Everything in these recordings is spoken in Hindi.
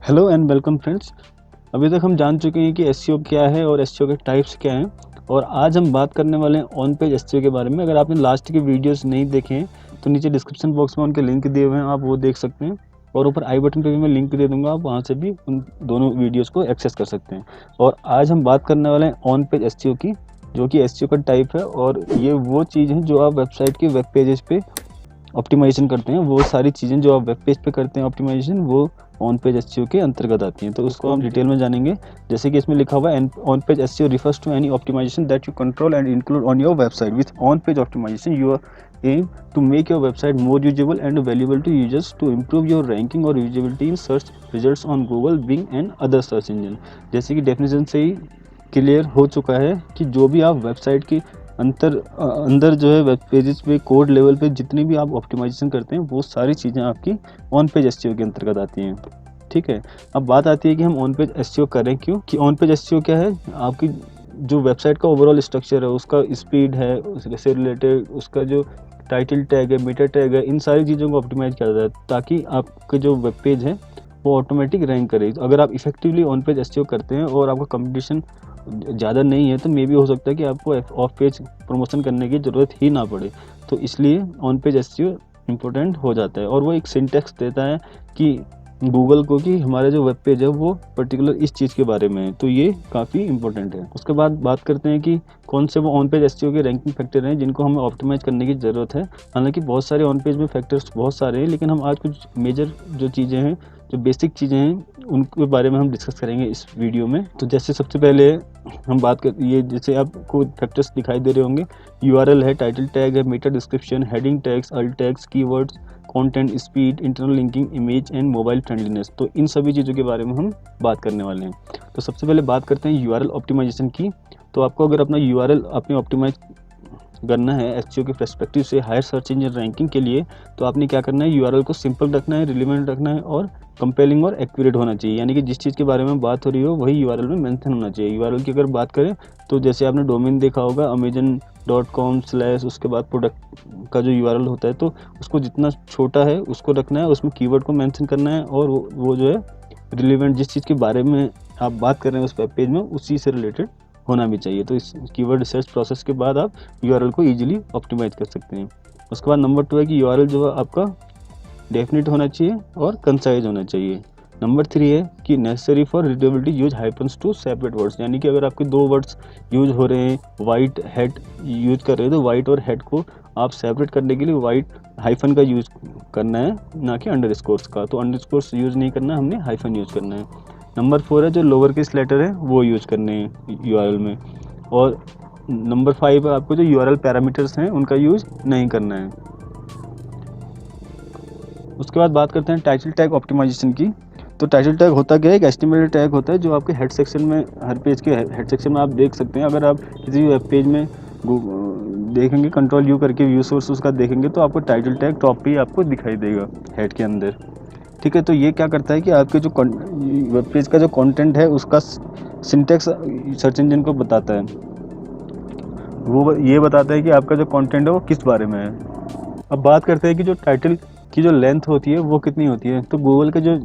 Hello and welcome friends. अभी तक हम जान चुके हैं कि एसईओ क्या है और एसईओ के टाइप्स क्या हैं, और आज हम बात करने वाले हैं ऑन पेज एसईओ के बारे में। अगर आपने लास्ट के वीडियोस नहीं देखे हैं तो नीचे डिस्क्रिप्शन बॉक्स में उनके लिंक दिए हुए हैं, आप वो देख सकते हैं। और ऊपर आई बटन पे भी मैं लिंक दे दूंगा, आप वहाँ से भी उन दोनों वीडियोज़ को एक्सेस कर सकते हैं। और आज हम बात करने वाले हैं ऑन पेज एसईओ की, जो कि एसईओ का टाइप है, और ये वो चीज़ है जो आप वेबसाइट के वेब पेजेस पे ऑप्टिमाइजेशन करते हैं। वो सारी चीज़ें जो आप वेब पेज पे करते हैं ऑप्टिमाइजेशन, वो ऑन पेज एसईओ के अंतर्गत आती हैं। तो उसको हम डिटेल में जानेंगे। जैसे कि इसमें लिखा हुआ है, on page SEO refers to any optimisation that you control and include on your website. With on page optimisation you aim to make your website more usable and valuable to users to improve your ranking or usability in search results on Google, Bing and other search engine। जैसे कि डेफिनेशन से ही क्लियर हो चुका है कि जो भी आप वेबसाइट की अंदर जो है वेब पेजेस पे कोड लेवल पे जितनी भी आप ऑप्टिमाइजेशन करते हैं, वो सारी चीज़ें आपकी ऑन पेज एसईओ के अंतर्गत आती हैं। ठीक है, अब बात आती है कि हम ऑन पेज एसईओ करें क्यों। कि ऑन पेज एसईओ क्या है, आपकी जो वेबसाइट का ओवरऑल स्ट्रक्चर है, उसका स्पीड है, उससे रिलेटेड उसका जो टाइटल टैग है, मेटा टैग है, इन सारी चीज़ों को ऑप्टिमाइज किया जाता है ताकि आपके जो वेब पेज है वो ऑटोमेटिक रैंक करे। अगर आप इफेक्टिवली ऑन पेज एसईओ करते हैं और आपका कंपटीशन ज़्यादा नहीं है, तो मे भी हो सकता है कि आपको ऑफ पेज प्रमोशन करने की ज़रूरत ही ना पड़े। तो इसलिए ऑन पेज एसईओ इम्पोर्टेंट हो जाता है, और वो एक सिंटेक्स देता है कि गूगल को कि हमारा जो वेब पेज है वो पर्टिकुलर इस चीज़ के बारे में है। तो ये काफ़ी इंपॉर्टेंट है। उसके बाद बात करते हैं कि कौन से वो ऑन पेज एसईओ के रैंकिंग फैक्टर हैं जिनको हमें ऑप्टिमाइज करने की ज़रूरत है। हालांकि बहुत सारे ऑन पेज में फैक्टर्स बहुत सारे हैं, लेकिन हम आज कुछ मेजर जो चीज़ें हैं, जो बेसिक चीज़ें हैं, उनके बारे में हम डिस्कस करेंगे इस वीडियो में। तो जैसे सबसे पहले हम बात कर, ये जैसे आपको फैक्टर्स दिखाई दे रहे होंगे, यूआरएल है, टाइटल टैग है, meta description, heading tags, alt tags, keywords, content, speed, internal linking, image and mobile friendliness. तो इन सभी चीज़ों के बारे में हम बात करने वाले हैं। तो सबसे पहले बात करते हैं यूआरएल ऑप्टिमाइजेशन की। तो आपको अगर अपना यूआरएल अपने ऑप्टिमाइज करना है एसईओ के पर्सपेक्टिव से हायर सर्च इंजन रैंकिंग के लिए, तो आपने क्या करना है, यूआरएल को सिंपल रखना है, रिलेवेंट रखना है और कंपेलिंग और एक्यूरेट होना चाहिए। यानी कि जिस चीज़ के बारे में बात हो रही हो वही यूआरएल में मेंशन होना चाहिए। यूआरएल की अगर बात करें तो जैसे आपने डोमेन देखा होगा amazon.com/ उसके बाद प्रोडक्ट का जो यूआरएल होता है, तो उसको जितना छोटा है उसको रखना है, उसमें कीवर्ड को मेंशन करना है, और वो जो है रिलेवेंट जिस चीज़ के बारे में आप बात कर रहे हैं उस वेब पेज में, उसी से रिलेटेड होना भी चाहिए। तो इस कीवर्ड रिसर्च प्रोसेस के बाद आप यूआरएल को इजीली ऑप्टिमाइज कर सकते हैं। उसके बाद नंबर 2 है कि यूआरएल जो है आपका डेफिनेट होना चाहिए और कंसाइज होना चाहिए। नंबर 3 है कि necessary for readability use hyphens to separate words. यानी कि अगर आपके दो वर्ड्स यूज हो रहे हैं, वाइट हेड यूज कर रहे हैं, तो वाइट और हेड को आप सेपरेट करने के लिए वाइट हाइफन का यूज करना है, ना कि अंडरस्कोर्स का। तो अंडरस्कोर्स यूज नहीं करना है, हमने हाइफन यूज करना है। नंबर 4 है जो लोअर केस लेटर है वो यूज करने हैं यूआरएल में। और नंबर 5 है आपको जो यूआरएल पैरामीटर्स हैं उनका यूज नहीं करना है। उसके बाद बात करते हैं टाइटल टैग ऑप्टिमाइजेशन की। तो टाइटल टैग होता क्या है, एक एस्टिमेटेड टैग होता है जो आपके हेड सेक्शन में, हर पेज के हेड सेक्शन में आप देख सकते हैं। अगर आप किसी भी वेब पेज में देखेंगे, कंट्रोल यू करके व्यू सोर्स उसका देखेंगे, तो आपको टाइटल टैग टॉप पे ही आपको दिखाई देगा हेड के अंदर। ठीक है, तो ये क्या करता है कि आपके जो वेब पेज का जो कंटेंट है उसका सिंटेक्स सर्च इंजन को बताता है। वो ये बताता है कि आपका जो कंटेंट है वो किस बारे में है। अब बात करते हैं कि जो टाइटल की जो लेंथ होती है वो कितनी होती है। तो गूगल के जो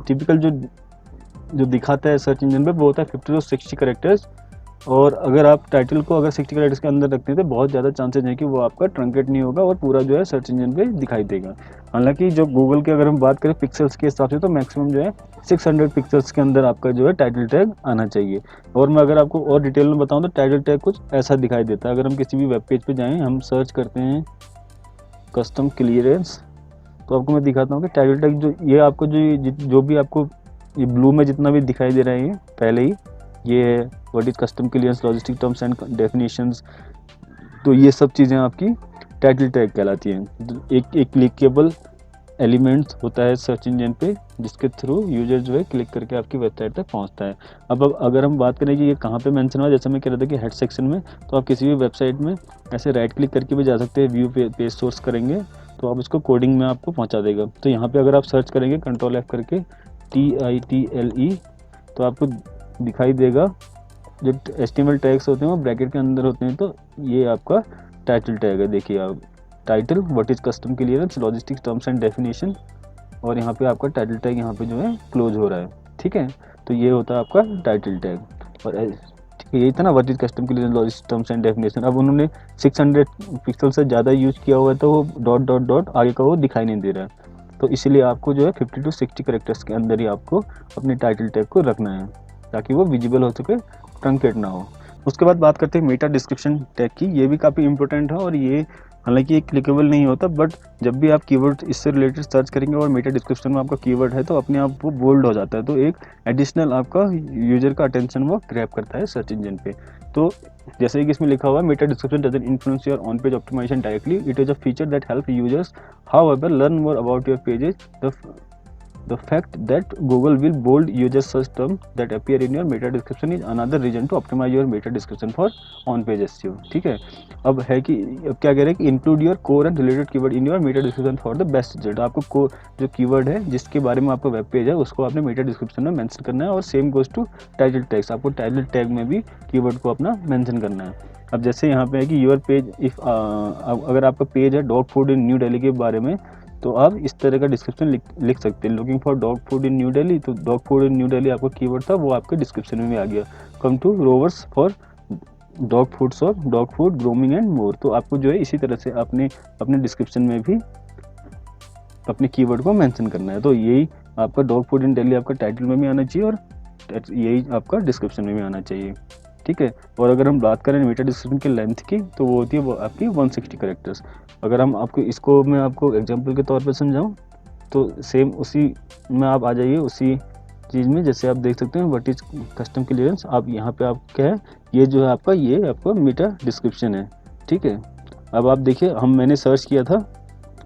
टिपिकल जो दिखाता है सर्च इंजन पे, वो होता है 50 to 60 कैरेक्टर्स। और अगर आप टाइटल को अगर 60 कैरेक्टर्स के अंदर रखते हैं तो बहुत ज़्यादा चांसेस हैं कि वो आपका ट्रंकेट नहीं होगा और पूरा जो है सर्च इंजन पे दिखाई देगा। हालांकि जो गूगल की अगर हम बात करें पिक्सल्स के हिसाब से, तो मैक्सिमम जो है 600 पिक्सल्स के अंदर आपका जो है टाइटल टैग आना चाहिए। और मैं अगर आपको और डिटेल में बताऊँ तो टाइटल टैग कुछ ऐसा दिखाई देता है। अगर हम किसी भी वेब पेज पर जाएँ, हम सर्च करते हैं कस्टम क्लियरेंस, तो आपको मैं दिखाता हूँ कि टाइटल टैग जो ये आपको जो भी आपको ये ब्लू में जितना भी दिखाई दे रहा है, ये पहले ही ये है what is custom clearance, logistic terms and definitions. तो ये सब चीज़ें आपकी टाइटल टैग कहलाती हैं। एक क्लिकेबल एलिमेंट्स होता है सर्च इंजन पे, जिसके थ्रू यूजर जो है क्लिक करके आपकी वेबसाइट तक पहुंचता है। अब अगर हम बात करें कि ये कहाँ पे मेंशन हुआ, जैसे मैं कह रहा था कि हेड सेक्शन में, तो आप किसी भी वेबसाइट में ऐसे राइट क्लिक करके भी जा सकते हैं, व्यू पेज सोर्स करेंगे तो आप इसको कोडिंग में आपको पहुंचा देगा। तो यहाँ पे अगर आप सर्च करेंगे कंट्रोल F करके TITLE, तो आपको दिखाई देगा जो एचटीएमएल टैग्स होते हैं वो ब्रैकेट के अंदर होते हैं। तो ये आपका टाइटल टैग है। देखिए आप, title what is custom clearance, logistics terms and definition, और यहाँ पे आपका टाइटल टैग यहाँ पे जो है क्लोज हो रहा है। ठीक है। तो ये होता है आपका टाइटल टैग। और ठीक है, ये था ना what is custom clearance logic terms and definition. अब उन्होंने 600 पिक्सल से ज़्यादा यूज किया हुआ है तो वो डॉट डॉट डॉट आगे का वो दिखाई नहीं दे रहा है। तो इसीलिए आपको जो है 50 to 60 कैरेक्टर्स के अंदर ही आपको अपने टाइटल टैग को रखना है ताकि वो विजिबल हो सके, ट्रंकेट ना हो। उसके बाद बात करते हैं मेटा डिस्क्रिप्शन टैग की। ये भी काफ़ी इंपॉर्टेंट है और ये हालांकि ये क्लिकेबल नहीं होता, बट जब भी आप कीवर्ड इससे रिलेटेड सर्च करेंगे और मेटा डिस्क्रिप्शन में आपका कीवर्ड है तो अपने आप वो बोल्ड हो जाता है। तो एक एडिशनल आपका यूजर का अटेंशन वो ग्रैब करता है सर्च इंजन पे। तो जैसे कि इसमें लिखा हुआ है, meta description doesn't influence your on page optimisation directly, it is a feature that help users however learn more about your pages. The fact that Google will bold user search terms that appear in your meta description is another reason to optimize your meta description for on-page SEO। ठीक है। अब है कि अब क्या कह रहे हैं कि include your core and related keyword in your Meta description for the best result. आपको जो कीवर्ड है जिसके बारे में आपका वेब पेज है उसको आपने मेटा डिस्क्रिप्शन में मेंशन करना है। और same goes to title tags, आपको टाइटल टैग में भी कीवर्ड को अपना मेंशन करना है। अब जैसे यहाँ पे है कि योर पेज इफ अगर आपका पेज है dog food in New Delhi के बारे में, तो आप इस तरह का डिस्क्रिप्शन लिख सकते हैं। Looking for dog food in New Delhi, तो dog food in New Delhi आपका कीवर्ड था, वो आपके डिस्क्रिप्शन में भी आ गया। Come to rovers for dog food shop, dog food grooming and more. तो आपको जो है इसी तरह से अपने डिस्क्रिप्शन में भी अपने कीवर्ड को मेंशन करना है। तो यही आपका डॉग फूड इन दिल्ली आपका टाइटल में भी आना चाहिए और यही आपका डिस्क्रिप्शन में भी आना चाहिए। ठीक है। और अगर हम बात करें मेटा डिस्क्रिप्शन की लेंथ की, तो वो होती है वो आपकी 160 कैरेक्टर्स। अगर हम आपको इसको मैं आपको एग्जांपल के तौर पे समझाऊं तो सेम उसी में आप आ जाइए उसी चीज़ में। जैसे आप देख सकते हैं व्हाट इज कस्टम क्लियरेंस, आप यहाँ पे आप क्या है, ये जो है आपका मेटा डिस्क्रिप्शन है। ठीक है। अब आप देखिए मैंने सर्च किया था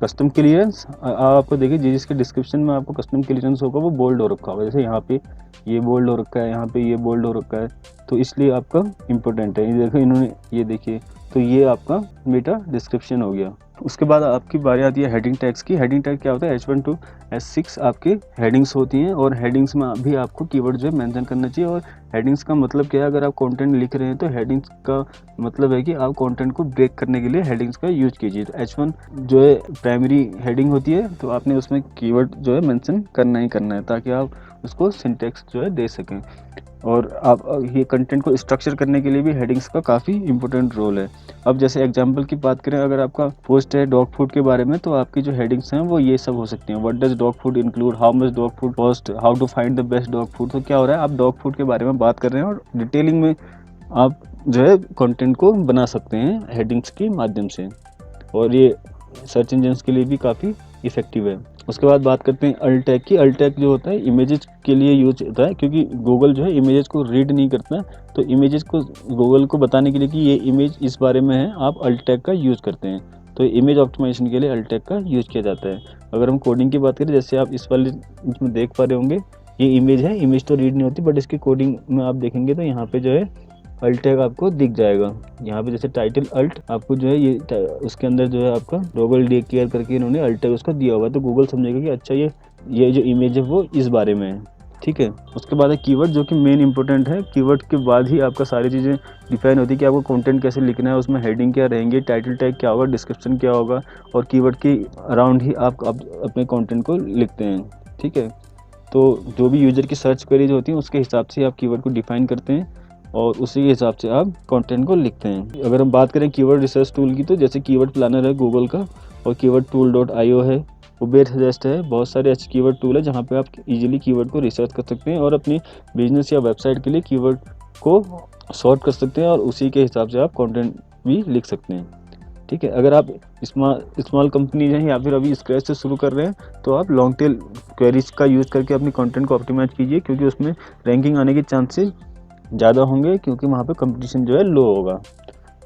कस्टम क्लियरेंस, आपको देखिए जिसके डिस्क्रिप्शन में आपको कस्टम क्लियरेंस होगा वो बोल्ड हो रखा होगा। जैसे यहाँ पे ये बोल्ड हो रखा है, यहाँ पे ये बोल्ड हो रखा है, तो इसलिए आपका इम्पोर्टेंट है। ये देखो इन्होंने ये देखिए, तो ये आपका मेटा डिस्क्रिप्शन हो गया। उसके बाद आपकी बारी आती है हेडिंग टैग्स की। हेडिंग टैग क्या होता है, H1 to H6 आपके हेडिंग्स होती हैं और हेडिंग्स में भी आपको कीवर्ड जो है मेंशन करना चाहिए। और हेडिंग्स का मतलब क्या है, अगर आप कंटेंट लिख रहे हैं तो हेडिंग्स का मतलब है कि आप कंटेंट को ब्रेक करने के लिए हेडिंग्स का यूज कीजिए। तो H1 जो है प्राइमरी हेडिंग होती है, तो आपने उसमें कीवर्ड जो है मेंशन करना ही करना है ताकि आप उसको सिंटेक्स जो है दे सकें। और आप ये कंटेंट को स्ट्रक्चर करने के लिए भी हेडिंग्स का काफ़ी इंपॉर्टेंट रोल है। अब जैसे एग्जांपल की बात करें, अगर आपका पोस्ट है डॉग फूड के बारे में, तो आपकी जो हेडिंग्स हैं वो ये सब हो सकती हैं। What does dog food include, how much dog food cost, how to find the best dog food. तो क्या हो रहा है, आप डॉग फूड के बारे में बात कर रहे हैं और डिटेलिंग में आप जो है कंटेंट को बना सकते हैं हेडिंग्स के माध्यम से। और ये सर्च इंजन्स के लिए भी काफ़ी इफेक्टिव है। उसके बाद बात करते हैं अल्ट टैग की। अल्ट टैग जो होता है इमेजेस के लिए यूज होता है, क्योंकि गूगल जो है इमेजेस को रीड नहीं करता, तो इमेजेस को गूगल को बताने के लिए कि ये इमेज इस बारे में है, आप अल्ट टैग का यूज़ करते हैं। तो इमेज ऑप्टिमाइजेशन के लिए अल्ट टैग का यूज़ किया जाता है। अगर हम कोडिंग की बात करें, जैसे आप इस वाले इसमें देख पा रहे होंगे, ये इमेज है, इमेज तो रीड नहीं होती, बट इसकी कोडिंग में आप देखेंगे तो यहाँ पे जो है अल्ट टैग आपको दिख जाएगा। यहाँ पे जैसे टाइटल अल्ट आपको जो है ये उसके अंदर जो है आपका गूगल डे केयर करके इन्होंने अल्ट टैग उसका दिया हुआ है, तो गूगल समझेगा कि अच्छा ये जो इमेज है वो इस बारे में है। ठीक है। उसके बाद है कीवर्ड, जो कि मेन इंपॉर्टेंट है। कीवर्ड के बाद ही आपका सारी चीज़ें डिफाइन होती है कि आपको कंटेंट कैसे लिखना है, उसमें हेडिंग क्या रहेंगे, टाइटल टैग क्या होगा, डिस्क्रिप्शन क्या होगा, और कीवर्ड के अराउंड ही आप अपने कंटेंट को लिखते हैं। ठीक है। तो जो भी यूजर की सर्च क्वेरीज होती हैं उसके हिसाब से आप कीवर्ड को डिफाइन करते हैं और उसी के हिसाब से आप कंटेंट को लिखते हैं। अगर हम बात करें कीवर्ड रिसर्च टूल की, तो जैसे कीवर्ड प्लानर है गूगल का, और कीवर्ड टूल.io है, उबेर सजेस्ट है, बहुत सारे अच्छे कीवर्ड टूल है जहाँ पे आप इजीली कीवर्ड को रिसर्च कर सकते हैं और अपनी बिजनेस या वेबसाइट के लिए कीवर्ड को सॉर्ट कर सकते हैं और उसी के हिसाब से आप कंटेंट भी लिख सकते हैं। ठीक है। अगर आप स्मॉल कंपनी हैं या फिर अभी स्क्रैच से शुरू कर रहे हैं, तो आप लॉन्ग टेल क्वेरीज का यूज़ करके अपने कंटेंट को ऑप्टिमाइज कीजिए, क्योंकि उसमें रैंकिंग आने के चांसेस ज़्यादा होंगे, क्योंकि वहाँ पे कंपटीशन जो है लो होगा।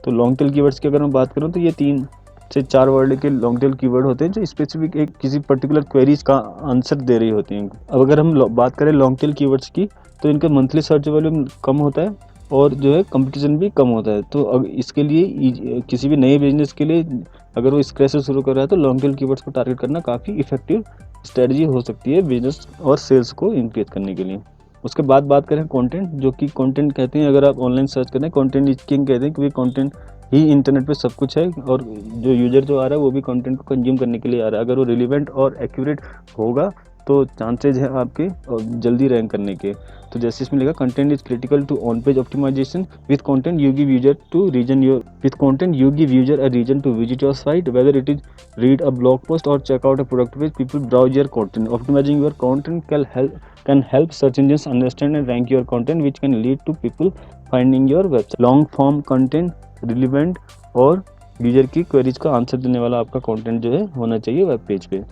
तो लॉन्ग टेल कीवर्ड्स की अगर मैं बात करूँ, तो ये 3 से 4 वर्ड के लॉन्ग टेल कीवर्ड होते हैं जो स्पेसिफिक एक किसी पर्टिकुलर क्वेरीज का आंसर दे रही होती हैं। अब अगर हम बात करें लॉन्ग टेल कीवर्ड्स की, तो इनका मंथली सर्च वॉल्यूम कम होता है और जो है कंपटीशन भी कम होता है। तो अब इसके लिए किसी भी नए बिजनेस के लिए अगर वो स्क्रैच से शुरू कर रहा है, तो लॉन्ग टेल कीवर्ड्स को टारगेट करना काफ़ी इफेक्टिव स्ट्रेटजी हो सकती है बिजनेस और सेल्स को इंक्रीज करने के लिए। उसके बाद बात करें कंटेंट, जो कि कंटेंट कहते हैं, अगर आप ऑनलाइन सर्च करें कंटेंट इज किंग कहते हैं, क्योंकि कंटेंट ही इंटरनेट पे सब कुछ है और जो यूजर जो आ रहा है वो भी कंटेंट को कंज्यूम करने के लिए आ रहा है। अगर वो रिलेवेंट और एक्यूरेट होगा तो चांसेज है आपके जल्दी रैंक करने के। तो जैसे इसमें लिखा content is critical to on page optimisation, with content you give user to reason your with content you give user a reason to visit your site, whether it is read a blog post or check out a product page, people browse your content. Optimizing your content can help search engines understand and rank your content, which can lead to people finding your website. Long form content relevant और यूजर की क्वेरीज का आंसर देने वाला आपका कंटेंट जो है होना चाहिए वेब पेज पे।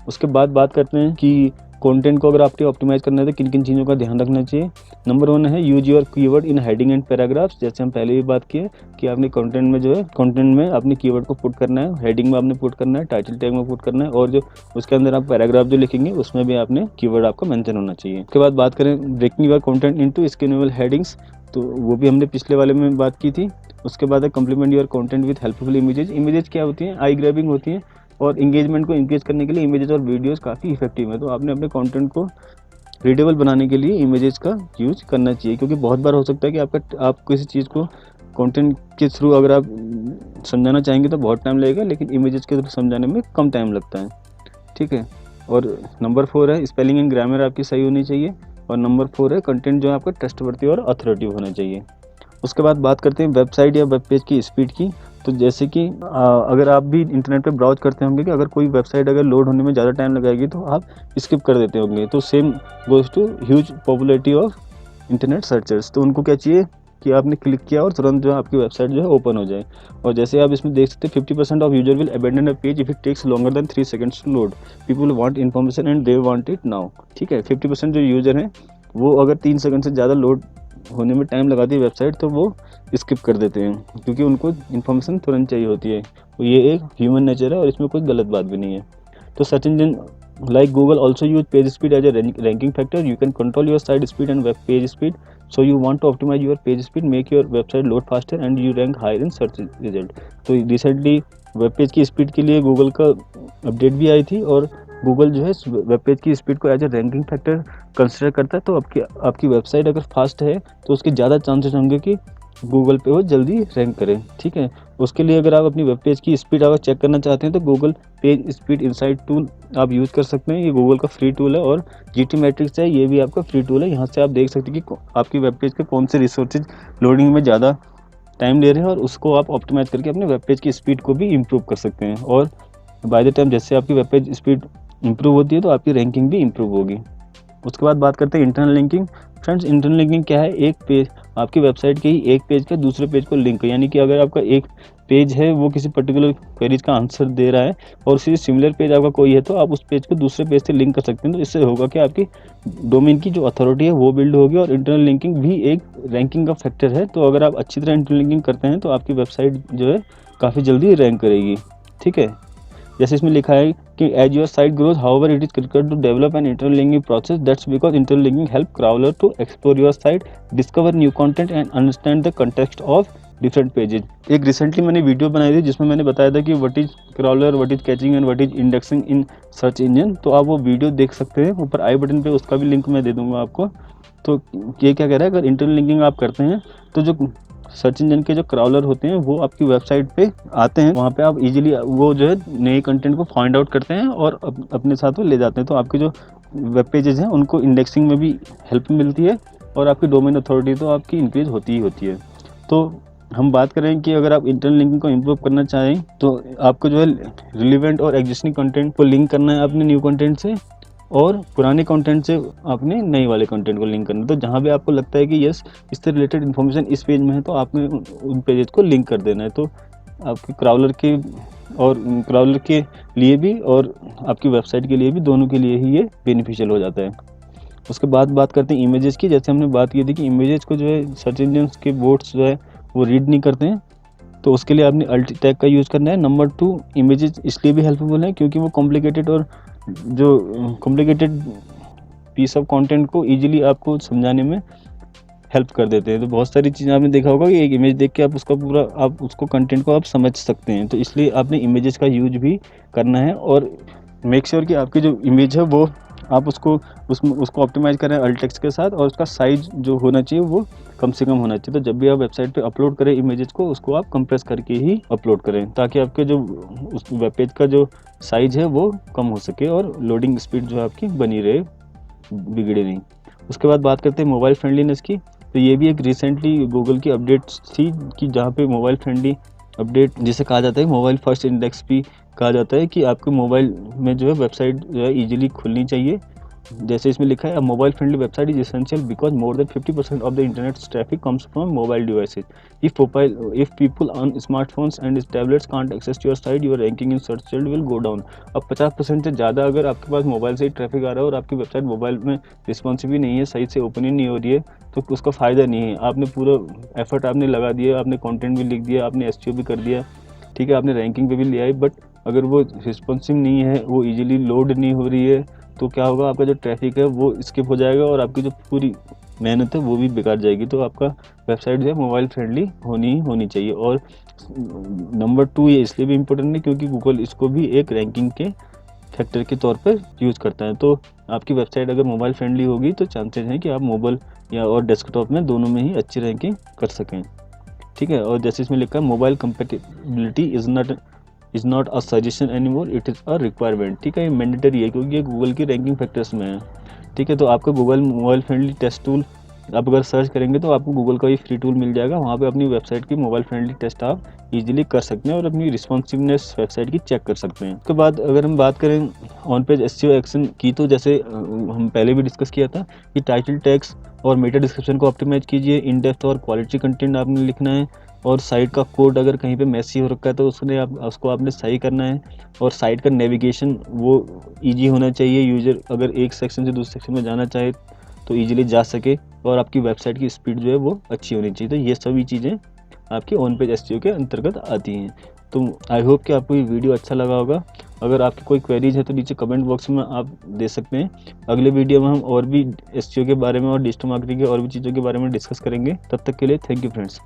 उसके बाद बात करते हैं कि कंटेंट को अगर आपके ऑप्टिमाइज करना है तो किन किन चीज़ों का ध्यान रखना चाहिए। नंबर 1 है use your keyword in heading and paragraphs. जैसे हम पहले भी बात किए कि आपने कंटेंट में जो है कंटेंट में अपने कीवर्ड को पुट करना है, हेडिंग में आपने पुट करना है, टाइटल टैग में पुट करना है, और जो उसके अंदर आप पैराग्राफ जो लिखेंगे उसमें भी आपने कीवर्ड आपका मेंशन होना चाहिए। उसके बाद बात करें breaking your content into scannable headings, तो वो भी हमने पिछले वाले में बात की थी। उसके बाद है complement your content with helpful images. Images क्या होती हैं? आई ग्रैबिंग होती हैं और इंगेजमेंट को इंक्रीज करने के लिए इमेजेस और वीडियोस काफ़ी इफेक्टिव है। तो आपने अपने कंटेंट को रीडेबल बनाने के लिए इमेजेस का यूज करना चाहिए, क्योंकि बहुत बार हो सकता है कि आप किसी चीज़ को कंटेंट के थ्रू अगर आप समझाना चाहेंगे तो बहुत टाइम लगेगा, लेकिन इमेजेस के थ्रू समझाने में कम टाइम लगता है। ठीक है। और नंबर 4 है स्पेलिंग एंड ग्रामर आपकी सही होनी चाहिए। और नंबर 4 है कंटेंट जो है आपका ट्रस्टवर्दी और अथॉरिटेटिव होना चाहिए। उसके बाद बात करते हैं वेबसाइट या वेब पेज की स्पीड की। तो जैसे कि अगर आप भी इंटरनेट पे ब्राउज करते होंगे कि अगर कोई वेबसाइट अगर लोड होने में ज़्यादा टाइम लगाएगी तो आप स्किप कर देते होंगे। तो same goes to huge popularity of internet searchers. तो उनको क्या चाहिए कि आपने क्लिक किया और तुरंत जो है आपकी वेबसाइट जो है ओपन हो जाए। और जैसे आप इसमें देख सकते हैं 50% of user will abandon a page if it takes longer than 3 seconds to load, people want information and they want it now. ठीक है। 50% जो यूजर हैं वो अगर 3 सेकंड से ज़्यादा लोड होने में टाइम लगाती है वेबसाइट तो वो स्किप कर देते हैं, क्योंकि उनको इन्फॉर्मेशन तुरंत चाहिए होती है। तो ये एक ह्यूमन नेचर है और इसमें कोई गलत बात भी नहीं है। तो search engine like Google also use page speed as a ranking factor. You can control your site speed and web page speed. So you want to optimize your page speed, make your website load faster and you rank higher in search result. तो रिसेंटली वेब पेज की स्पीड के लिए गूगल का अपडेट भी आई थी और गूगल जो है वेब पेज की स्पीड को as a ranking factor consider करता है। तो आपकी वेबसाइट अगर फास्ट है तो उसके ज़्यादा चांसेस होंगे कि गूगल पे वो जल्दी रैंक करें। ठीक है। उसके लिए अगर आप अपनी वेब पेज की स्पीड अगर चेक करना चाहते हैं तो Google page speed insight tool आप यूज़ कर सकते हैं। ये गूगल का फ्री टूल है और जीटी मैट्रिक्स है, ये भी आपका फ्री टूल है। यहाँ से आप देख सकते हैं कि आपकी वेब पेज के कौन से रिसोर्सेज लोडिंग में ज़्यादा टाइम ले रहे हैं और उसको आप ऑप्टिमाइज़ करके अपने वेब पेज की स्पीड को भी इम्प्रूव कर सकते हैं। और बाय द टाइम जैसे आपकी वेब पेज स्पीड इम्प्रूव होती है तो आपकी रैंकिंग भी इम्प्रूव होगी। उसके बाद बात करते हैं internal linking. Friends, internal linking क्या है? एक पेज आपकी वेबसाइट के ही एक पेज का दूसरे पेज को लिंक, यानी कि अगर आपका एक पेज है वो किसी पर्टिकुलर क्वेरीज का आंसर दे रहा है और उसी सिमिलर पेज आपका कोई है तो आप उस पेज को दूसरे पेज से लिंक कर सकते हैं। तो इससे होगा कि आपकी डोमेन की जो अथॉरिटी है वो बिल्ड होगी और इंटरनल लिंकिंग भी एक रैंकिंग का फैक्टर है। तो अगर आप अच्छी तरह इंटरनल लिंकिंग करते हैं तो आपकी वेबसाइट जो है काफ़ी जल्दी रैंक करेगी। ठीक है। जैसे इसमें लिखा है कि as your site growth however it is critical to develop an interlinking process, that's because interlinking help crawler to explore your site, discover new content and understand the context of different pages. एक रिसेंटली मैंने वीडियो बनाई थी जिसमें मैंने बताया था कि what is crawler, what is caching and what is indexing in search engine. तो आप वो वीडियो देख सकते हैं, ऊपर आई बटन पे उसका भी लिंक मैं दे दूंगा आपको। तो ये क्या कह रहा है, अगर इंटरलिंकिंग आप करते हैं तो जो सर्च इंजन के जो क्राउलर होते हैं वो आपकी वेबसाइट पे आते हैं, वहाँ पे आप इजीली वो जो है नए कंटेंट को फाइंड आउट करते हैं और अपने साथ वो ले जाते हैं। तो आपके जो वेब पेजेस हैं उनको इंडेक्सिंग में भी हेल्प मिलती है और आपकी डोमेन अथॉरिटी तो आपकी इंक्रीज होती ही होती है। तो हम बात करें कि अगर आप इंटरनल लिंकिंग को इम्प्रूव करना चाहें तो आपको जो है रिलेवेंट और एग्जिस्टिंग कंटेंट को लिंक करना है अपने न्यू कंटेंट से और पुराने कंटेंट से आपने नए वाले कंटेंट को लिंक करना है। तो जहाँ भी आपको लगता है कि यस इससे रिलेटेड इन्फॉर्मेशन इस पेज में है तो आपने उन पेजेस को लिंक कर देना है। तो आपके क्राउलर के लिए भी और आपकी वेबसाइट के लिए भी, दोनों के लिए ही ये बेनिफिशियल हो जाता है। उसके बाद बात करते हैं इमेजेस की। जैसे हमने बात की थी कि इमेजेस को जो है सर्च इंजन के बोट्स जो है वो रीड नहीं करते हैं, तो उसके लिए आपने अल्ट टैग का यूज़ करना है। नंबर 2, इमेजेस इसलिए भी हेल्पफुल है क्योंकि वो कॉम्प्लिकेटेड और जो कॉम्प्लिकेटेड पीस ऑफ कंटेंट को इजीली आपको समझाने में हेल्प कर देते हैं। तो बहुत सारी चीज़ें आपने देखा होगा कि एक इमेज देख के आप उसको कंटेंट को आप समझ सकते हैं। तो इसलिए आपने इमेजेस का यूज भी करना है और मेक श्योर कि आपकी जो इमेज है वो आप उसको ऑप्टिमाइज़ करें अल्ट टेक्स्ट के साथ और उसका साइज़ जो होना चाहिए वो कम से कम होना चाहिए। तो जब भी आप वेबसाइट पे अपलोड करें इमेजेस को, उसको आप कंप्रेस करके ही अपलोड करें, ताकि आपके जो उस वेब पेज का जो साइज़ है वो कम हो सके और लोडिंग स्पीड जो है आपकी बनी रहे, बिगड़े नहीं। उसके बाद बात करते हैं मोबाइल फ्रेंडलीनेस की। तो ये भी एक रिसेंटली गूगल की अपडेट्स थी कि जहाँ पे मोबाइल फ्रेंडली अपडेट जिसे कहा जाता है मोबाइल फर्स्ट इंडेक्स भी कहा जाता है, कि आपके मोबाइल में जो है वेबसाइट जो है ईजिली खुलनी चाहिए। जैसे इसमें लिखा है, mobile friendly website is essential because more than 50% of the internet traffic comes from mobile devices. If people on smartphones and tablets can't access your site, your ranking in search result will go down. अब 50% से ज़्यादा अगर आपके पास मोबाइल से ही ट्रैफिक आ रहा है और आपकी वेबसाइट मोबाइल में रिस्पॉन्सिव ही नहीं है, सही से ओपन ही नहीं हो रही है, तो उसका फ़ायदा नहीं है। आपने पूरा एफर्ट आपने लगा दिया, आपने कंटेंट भी लिख दिया, आपने एसईओ भी कर दिया, ठीक है, आपने रैंकिंग पे भी लिया है, बट अगर वो रिस्पॉन्सिव नहीं है, वो ईजिली लोड नहीं हो रही है, तो क्या होगा, आपका जो ट्रैफिक है वो स्किप हो जाएगा और आपकी जो पूरी मेहनत है वो भी बेकार जाएगी। तो आपका वेबसाइट जो है मोबाइल फ्रेंडली होनी चाहिए। और नंबर 2 ये इसलिए भी इम्पोर्टेंट है क्योंकि गूगल इसको भी एक रैंकिंग के फैक्टर के तौर पर यूज़ करता है। तो आपकी वेबसाइट अगर मोबाइल फ्रेंडली होगी तो चांसेस हैं कि आप मोबाइल या और डेस्कटॉप में दोनों में ही अच्छी रैंकिंग कर सकें, ठीक है। और जैसे इसमें लिखा है, mobile compatibility is not a suggestion anymore, it is a requirement, ठीक है। ये मैंडेटरी है क्योंकि ये गूगल की रैंकिंग फैक्टर्स में है, ठीक है। तो आपका Google mobile friendly test tool आप अगर सर्च करेंगे तो आपको गूगल का ही फ्री टूल मिल जाएगा, वहाँ पे अपनी वेबसाइट की मोबाइल फ्रेंडली टेस्ट आप इजीली कर सकते हैं और अपनी रिस्पॉन्सिवनेस वेबसाइट की चेक कर सकते हैं। उसके बाद अगर हम बात करें ऑन पेज एसईओ एक्शन की, तो जैसे हम पहले भी डिस्कस किया था कि टाइटल टैग्स और मेटा डिस्क्रिप्शन को ऑप्टिमाइज कीजिए, इन डेप्थ और क्वालिटी कंटेंट आपने लिखना है, और साइट का कोड अगर कहीं पे मेसी हो रखा है तो उसको आपने सही करना है, और साइट का नेविगेशन वो ईजी होना चाहिए, यूज़र अगर एक सेक्शन से दूसरे सेक्शन में जाना चाहे तो ईजिली जा सके, और आपकी वेबसाइट की स्पीड जो है वो अच्छी होनी चाहिए। तो ये सभी चीज़ें आपकी ऑन पेज एसईओ के अंतर्गत आती हैं। तो आई होप कि आपको ये वीडियो अच्छा लगा होगा। अगर आपकी कोई क्वेरीज है तो नीचे कमेंट बॉक्स में आप दे सकते हैं। अगले वीडियो में हम और भी एसईओ के बारे में और डिजिटल मार्केटिंग के और भी चीज़ों के बारे में डिस्कस करेंगे। तब तक के लिए थैंक यू फ्रेंड्स।